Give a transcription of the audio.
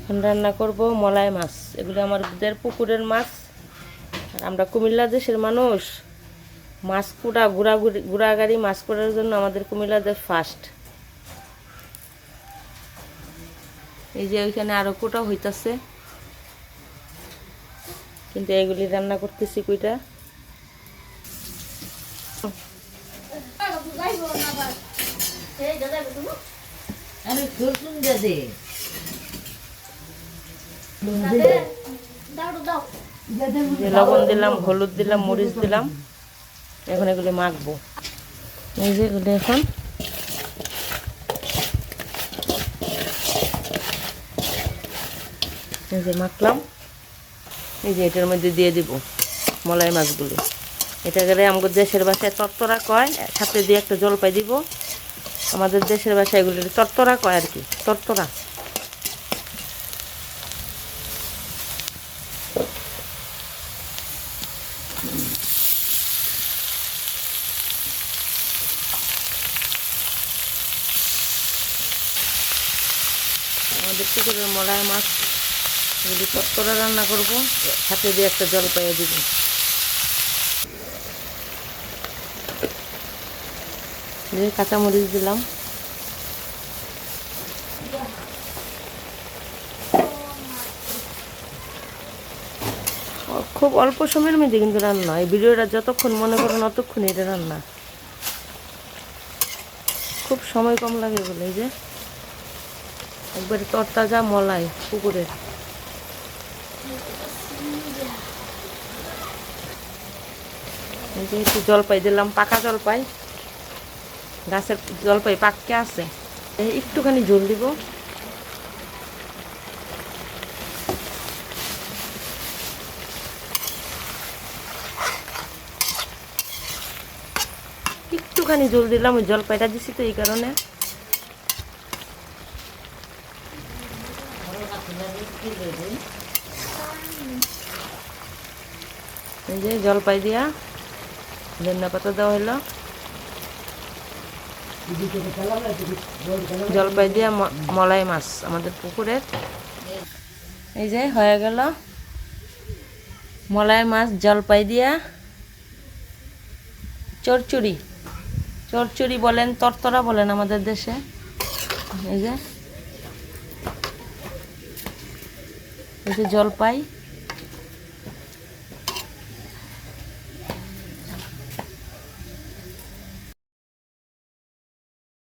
এখন রান্না করব মলাই মাছ। এগুলো আমাদের পুকুরের মাছ। আর আমরা কুমিল্লা দেশের মানুষ, মাছ কুড়া গুড়াগাড়ি মাছ করার জন্য আমাদের কুমিল্লা দেশ ফার্স্ট। এই যে ওইখানে আরো কুটা হইতাছে, কিন্তু এগুলি রান্না করতেছি কুইটা। লবণ দিলাম, হলুদ দিলাম, মরিচ দিলাম। এখন এগুলি মাখবো। এই যে এগুলি এখন এই যে মাখলাম। এই যে এটার মধ্যে দিয়ে দিব মলাই মাছগুলি। এটা গেলে আমাদের দেশের ভাষায় তরতরা কয়, সাথে দিয়ে একটা জলপাই দিব। আমাদের দেশের ভাষায় এগুলি তরতরা কয় আর কি, তরতরা। আমাদের পুকুরের মলাই মাছ এগুলি তরতরা রান্না করব, সাথে দিয়ে একটা জলপাই দিব। যে কাঁচামরিচ দিলাম। খুব অল্প সময়ের মধ্যে কিন্তু রান্না। এই ভিডিওটা যতক্ষণ মনে করেন অতক্ষণ এটা রান্না, খুব সময় কম লাগে বলে। এই যে একবারে তরতাজা মলাই পুকুরের। এই যে একটু জলপাই দিলাম, পাকা জলপাই, গাছের জলপাই পাককে আছে। একটুখানি ঝোল দিব। একটুখানি ঝোল দিলাম, ওই জলপাইটা দিছি তো এই কারণে। এই যে জলপাই দিয়া ধনিয়া পাতা দেওয়া হলো। জলপাই দিয়া মলাই মাছ আমাদের পুকুরের। এই যে হয়ে গেল মলাই মাছ জলপাই দিয়া চচ্চড়ি। চচ্চড়ি বলেন, তরতরা বলেন আমাদের দেশে। এই যে জলপাই।